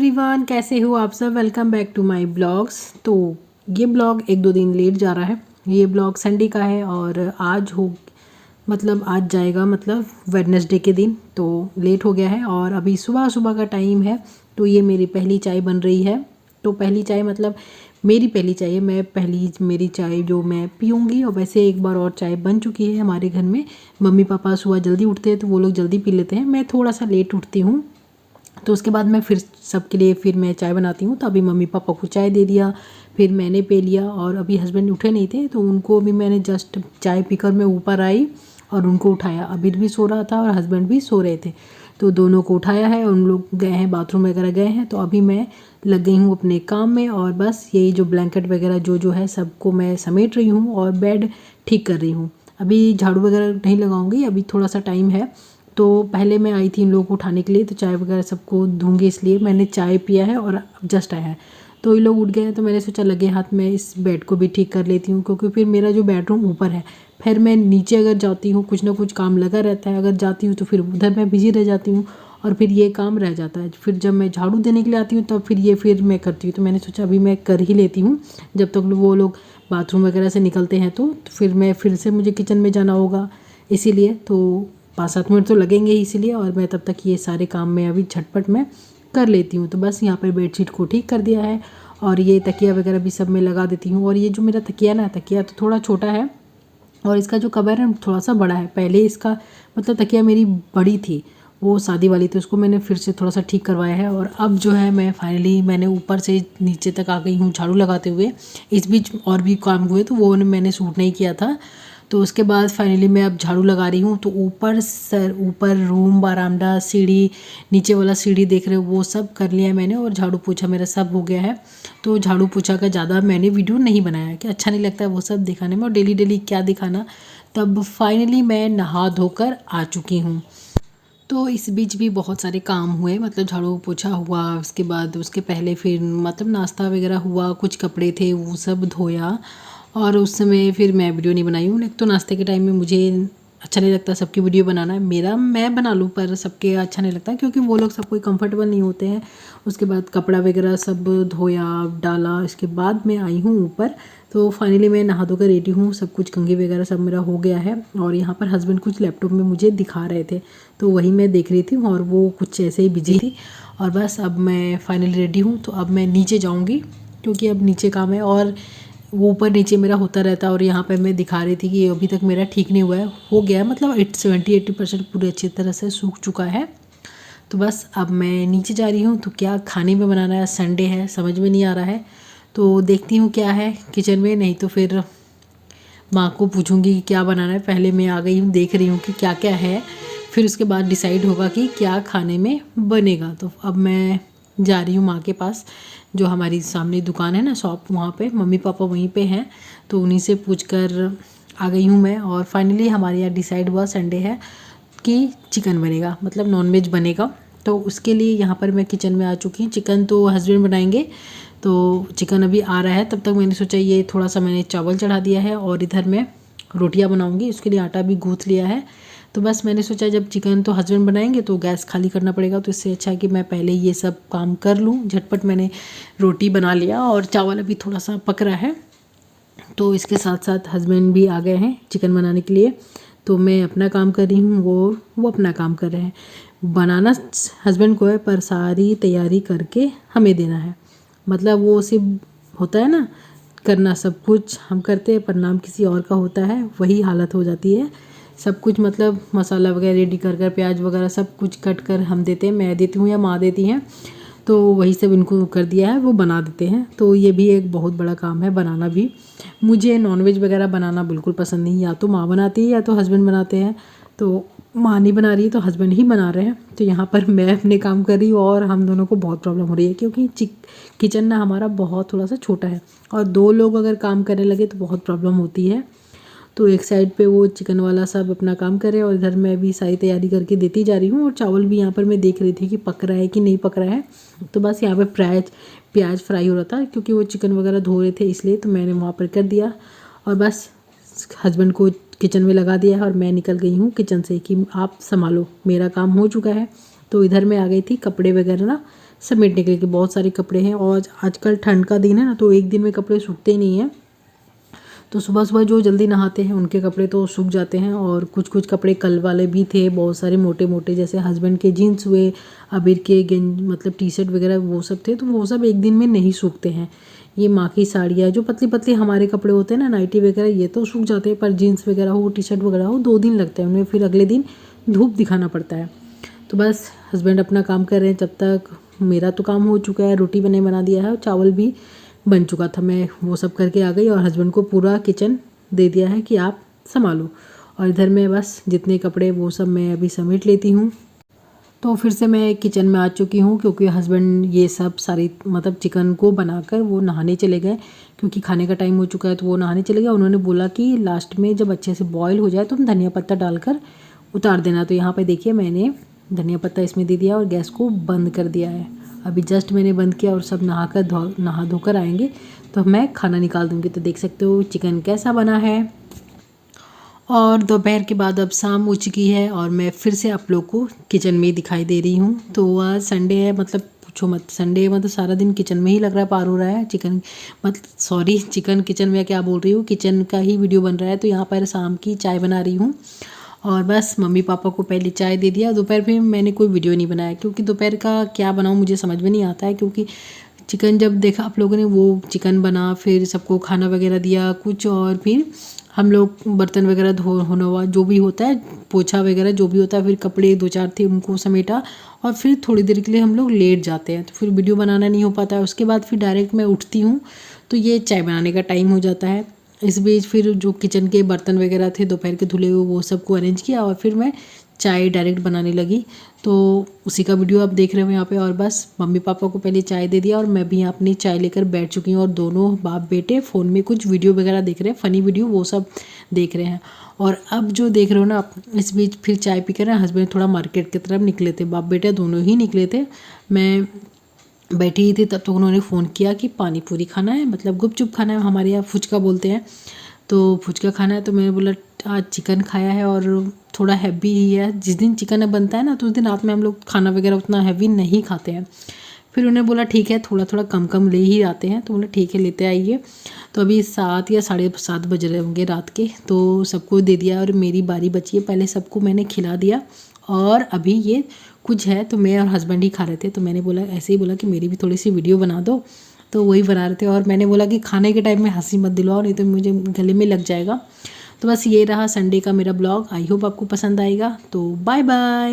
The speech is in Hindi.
एवरीवन, कैसे हो आप सब। Welcome back to my blogs. तो ये ब्लॉग एक दो दिन लेट जा रहा है। ये ब्लॉग संडे का है और आज आज जाएगा वेडनेसडे के दिन, तो लेट हो गया है और अभी सुबह सुबह का टाइम है। तो ये मेरी पहली चाय बन रही है। तो पहली चाय मेरी पहली चाय है। मेरी चाय जो मैं पीऊँगी। और वैसे एक बार और चाय बन चुकी है हमारे घर में। मम्मी पापा सुबह जल्दी उठते हैं तो वो लोग जल्दी पी लेते हैं, मैं थोड़ा सा लेट उठती हूँ। तो उसके बाद मैं फिर सबके लिए मैं चाय बनाती हूँ। तो अभी मम्मी पापा को चाय दे दिया, फिर मैंने पी लिया। और अभी हस्बैंड उठे नहीं थे तो उनको भी मैंने जस्ट चाय पीकर मैं ऊपर आई और उनको उठाया। अभी भी सो रहा था और हस्बैंड भी सो रहे थे, तो दोनों को उठाया है और उन लोग गए हैं बाथरूम वगैरह गए हैं। तो अभी मैं लग गई हूँ अपने काम में और बस यही जो ब्लैंकेट वगैरह जो है सबको मैं समेट रही हूँ और बेड ठीक कर रही हूँ। अभी झाड़ू वगैरह नहीं लगाऊंगी, अभी थोड़ा सा टाइम है। तो पहले मैं आई थी इन लोगों को उठाने के लिए, तो चाय वगैरह सबको दूंगी, इसलिए मैंने चाय पिया है और अब जस्ट आया है। तो ये लोग उठ गए हैं तो मैंने सोचा लगे हाथ में इस बेड को भी ठीक कर लेती हूँ, क्योंकि फिर मेरा जो बेडरूम ऊपर है, फिर मैं नीचे अगर जाती हूँ कुछ ना कुछ काम लगा रहता है, अगर जाती हूँ तो फिर उधर मैं बिजी रह जाती हूँ और फिर ये काम रह जाता है। फिर जब मैं झाड़ू देने के लिए आती हूँ तब फिर मैं करती हूँ। तो मैंने सोचा अभी मैं कर ही लेती हूँ, जब तक वो लोग बाथरूम वगैरह से निकलते हैं तो फिर से मुझे किचन में जाना होगा, इसीलिए तो 5-7 मिनट तो लगेंगे ही, इसीलिए। और मैं तब तक ये सारे काम मैं अभी झटपट में कर लेती हूँ। तो बस यहाँ पर बेडशीट को ठीक कर दिया है और ये तकिया वगैरह भी सब मैं लगा देती हूँ। और ये जो मेरा तकिया तो थोड़ा छोटा है और इसका जो कवर है थोड़ा सा बड़ा है। पहले इसका तकिया मेरी बड़ी थी, वो शादी वाली, तो उसको मैंने फिर से थोड़ा सा ठीक करवाया है। और अब जो है मैं फाइनली मैंने ऊपर से नीचे तक आ गई हूँ झाड़ू लगाते हुए। इस बीच और भी काम हुए तो वो मैंने शूट नहीं किया था। तो उसके बाद फाइनली मैं अब झाड़ू लगा रही हूँ। तो ऊपर रूम, बरामदा, सीढ़ी, नीचे वाला सीढ़ी देख रहे हो, वो सब कर लिया मैंने और झाड़ू पोछा मेरा सब हो गया है। तो झाड़ू पोछा का ज़्यादा मैंने वीडियो नहीं बनाया कि अच्छा नहीं लगता है वो सब दिखाने में, और डेली डेली क्या दिखाना। तब फाइनली मैं नहा धोकर आ चुकी हूँ। तो इस बीच भी बहुत सारे काम हुए, झाड़ू पोछा हुआ, उसके बाद उसके पहले फिर नाश्ता वगैरह हुआ, कुछ कपड़े थे वो सब धोया। और उस समय फिर मैं वीडियो नहीं बनाई हूँ। एक तो नाश्ते के टाइम में मुझे अच्छा नहीं लगता सबकी वीडियो बनाना। मैं बना लूँ पर सबके अच्छा नहीं लगता, क्योंकि वो लोग सब कोई कंफर्टेबल नहीं होते हैं। उसके बाद कपड़ा वगैरह सब धोया डाला, इसके बाद मैं आई हूँ ऊपर। तो फाइनली मैं नहा धोकर रेडी हूँ, सब कुछ कंघी वगैरह सब मेरा हो गया है। और यहाँ पर हस्बैंड कुछ लैपटॉप में मुझे दिखा रहे थे, तो वही मैं देख रही थी और वो कुछ ऐसे ही बिजी थी। और बस अब मैं फाइनली रेडी हूँ, तो अब मैं नीचे जाऊँगी, क्योंकि अब नीचे काम है और वो ऊपर नीचे मेरा होता रहता है। और यहाँ पे मैं दिखा रही थी कि अभी तक मेरा ठीक नहीं हुआ है, हो गया है 70-80% पूरे अच्छी तरह से सूख चुका है। तो बस अब मैं नीचे जा रही हूँ। तो क्या खाने में बनाना है, संडे है, समझ में नहीं आ रहा है। तो देखती हूँ क्या है किचन में, नहीं तो फिर माँ को पूछूँगी कि क्या बनाना है। पहले मैं आ गई हूँ, देख रही हूँ कि क्या क्या है, फिर उसके बाद डिसाइड होगा कि क्या खाने में बनेगा। तो अब मैं जा रही हूँ माँ के पास, जो हमारी सामने दुकान है ना, शॉप, वहाँ पे मम्मी पापा वहीं पे हैं। तो उन्हीं से पूछकर आ गई हूँ मैं। और फाइनली हमारे यहाँ डिसाइड हुआ संडे है कि चिकन बनेगा, नॉनवेज बनेगा। तो उसके लिए यहाँ पर मैं किचन में आ चुकी हूँ। चिकन तो हस्बैंड बनाएंगे, तो चिकन अभी आ रहा है। तब तक मैंने सोचा ये थोड़ा सा मैंने चावल चढ़ा दिया है और इधर मैं रोटियाँ बनाऊँगी, उसके लिए आटा भी गूँथ लिया है। तो बस मैंने सोचा जब चिकन तो हस्बैंड बनाएंगे तो गैस खाली करना पड़ेगा, तो इससे अच्छा है कि मैं पहले ये सब काम कर लूँ। झटपट मैंने रोटी बना लिया और चावल अभी थोड़ा सा पक रहा है। तो इसके साथ साथ हस्बैंड भी आ गए हैं चिकन बनाने के लिए। तो मैं अपना काम कर रही हूँ, वो अपना काम कर रहे हैं। बनाना हस्बैंड को है, पर सारी तैयारी करके हमें देना है। वो सिर्फ होता है ना, करना सब कुछ हम करते हैं पर नाम किसी और का होता है, वही हालत हो जाती है। सब कुछ मसाला वगैरह रेडी कर प्याज वगैरह सब कुछ कट कर हम देते हैं, मैं देती हूँ या माँ देती हैं। तो वही सब इनको कर दिया है, वो बना देते हैं। तो ये भी एक बहुत बड़ा काम है बनाना भी। मुझे नॉनवेज वगैरह बनाना बिल्कुल पसंद नहीं, या तो माँ बनाती है या तो हस्बैंड बनाते हैं। तो माँ नहीं बना रही है तो हस्बैंड ही बना रहे हैं। तो यहाँ पर मैं अपने काम कर रही हूँ और हम दोनों को बहुत प्रॉब्लम हो रही है, क्योंकि किचन ना हमारा बहुत थोड़ा सा छोटा है और 2 लोग अगर काम करने लगे तो बहुत प्रॉब्लम होती है। तो एक साइड पे वो चिकन वाला सब अपना काम करे और इधर मैं भी सारी तैयारी करके देती जा रही हूँ। और चावल भी यहाँ पर मैं देख रही थी कि पक रहा है कि नहीं पक रहा है। तो बस यहाँ पे प्याज फ्राई हो रहा था, क्योंकि वो चिकन वगैरह धो रहे थे, इसलिए तो मैंने वहाँ पर कर दिया। और बस हस्बैंड को किचन में लगा दिया है और मैं निकल गई हूँ किचन से कि आप संभालो, मेरा काम हो चुका है। तो इधर मैं आ गई थी कपड़े वगैरह ना समेटने के लिए, बहुत सारे कपड़े हैं और आजकल ठंड का दिन है ना, तो एक दिन में कपड़े सूखते नहीं हैं। तो सुबह सुबह जो जल्दी नहाते हैं उनके कपड़े तो सूख जाते हैं, और कुछ कुछ कपड़े कल वाले भी थे, बहुत सारे मोटे मोटे, जैसे हस्बैंड के जीन्स हुए, अबीर के गेंज मतलब टी शर्ट वगैरह वो सब थे, तो वो सब एक दिन में नहीं सूखते हैं। ये माँ की साड़ियाँ जो पतली पतली हमारे कपड़े होते हैं ना, नाइटी वगैरह, ये तो सूख जाते हैं, पर जीन्स वगैरह हो, टी शर्ट वगैरह हो, 2 दिन लगते हैं उनमें, फिर अगले दिन धूप दिखाना पड़ता है। तो बस हस्बैंड अपना काम कर रहे हैं, जब तक मेरा तो काम हो चुका है, रोटी बना दिया है और चावल भी बन चुका था, मैं वो सब करके आ गई और हस्बैंड को पूरा किचन दे दिया है कि आप संभालो। और इधर में बस जितने कपड़े वो सब मैं अभी समेट लेती हूँ। तो फिर से मैं किचन में आ चुकी हूँ, क्योंकि हस्बैंड ये सब सारी मतलब चिकन को बनाकर वो नहाने चले गए, क्योंकि खाने का टाइम हो चुका है, तो वो नहाने चले गए। उन्होंने बोला कि लास्ट में जब अच्छे से बॉयल हो जाए तो हम धनिया पत्ता डालकर उतार देना। तो यहाँ पे देखिए मैंने धनिया पत्ता इसमें दे दिया और गैस को बंद कर दिया है। अभी जस्ट मैंने बंद किया और सब नहा धोकर आएंगे तो मैं खाना निकाल दूँगी। तो देख सकते हो चिकन कैसा बना है। और दोपहर के बाद अब शाम हो चुकी है और मैं फिर से आप लोग को किचन में दिखाई दे रही हूँ। तो आज संडे है, मतलब पूछो मत, संडे मतलब सारा दिन किचन में ही लग रहा है, पार हो रहा है। चिकन किचन में क्या बोल रही हूँ, किचन का ही वीडियो बन रहा है। तो यहाँ पर शाम की चाय बना रही हूँ और बस मम्मी पापा को पहले चाय दे दिया। दोपहर में मैंने कोई वीडियो नहीं बनाया, क्योंकि दोपहर का क्या बनाऊँ मुझे समझ में नहीं आता है। क्योंकि चिकन जब देखा आप लोगों ने, वो चिकन बना, फिर सबको खाना वगैरह दिया कुछ, और फिर हम लोग बर्तन वगैरह होना हुआ, जो भी होता है, पोछा वगैरह जो भी होता है, फिर कपड़े 2-4 थे उनको समेटा, और फिर थोड़ी देर के लिए हम लोग लेट जाते हैं, तो फिर वीडियो बनाना नहीं हो पाता है। उसके बाद फिर डायरेक्ट मैं उठती हूँ तो ये चाय बनाने का टाइम हो जाता है। इस बीच फिर जो किचन के बर्तन वगैरह थे दोपहर के धुले हुए, वो सबको अरेंज किया और फिर मैं चाय डायरेक्ट बनाने लगी। तो उसी का वीडियो आप देख रहे हो यहाँ पे। और बस मम्मी पापा को पहले चाय दे दिया और मैं भी यहाँ अपनी चाय लेकर बैठ चुकी हूँ, और दोनों बाप बेटे फ़ोन में कुछ वीडियो वगैरह देख रहे हैं, फ़नी वीडियो वो सब देख रहे हैं। और अब जो देख रहे हो ना आप, इस बीच फिर चाय पी कर हस्बैंड थोड़ा मार्केट की तरफ निकले थे, बाप बेटे दोनों ही निकले थे। मैं बैठी ही थी तब तो उन्होंने फ़ोन किया कि पानी पूरी खाना है, मतलब गुपचुप खाना है, हमारे यहाँ फुचका बोलते हैं, तो फुचका खाना है। तो मैंने बोला आज चिकन खाया है और थोड़ा हैवी ही है, जिस दिन चिकन बनता है ना तो उस दिन रात में हम लोग खाना वगैरह उतना हैवी नहीं खाते हैं। फिर उन्होंने बोला ठीक है, थोड़ा थोड़ा कम कम ले ही आते हैं, तो बोला ठीक है लेते आइए। तो अभी 7 या 7:30 बज रहे होंगे रात के, तो सबको दे दिया और मेरी बारी बची है, पहले सबको मैंने खिला दिया। और अभी ये कुछ है तो मैं और हस्बैंड ही खा रहे थे, तो मैंने बोला ऐसे ही बोला कि मेरी भी थोड़ी सी वीडियो बना दो, तो वही बना रहे थे। और मैंने बोला कि खाने के टाइम में हंसी मत दिलवाओ, नहीं तो मुझे गले में लग जाएगा। तो बस ये रहा संडे का मेरा ब्लॉग। आई होप आपको पसंद आएगा। तो बाय बाय।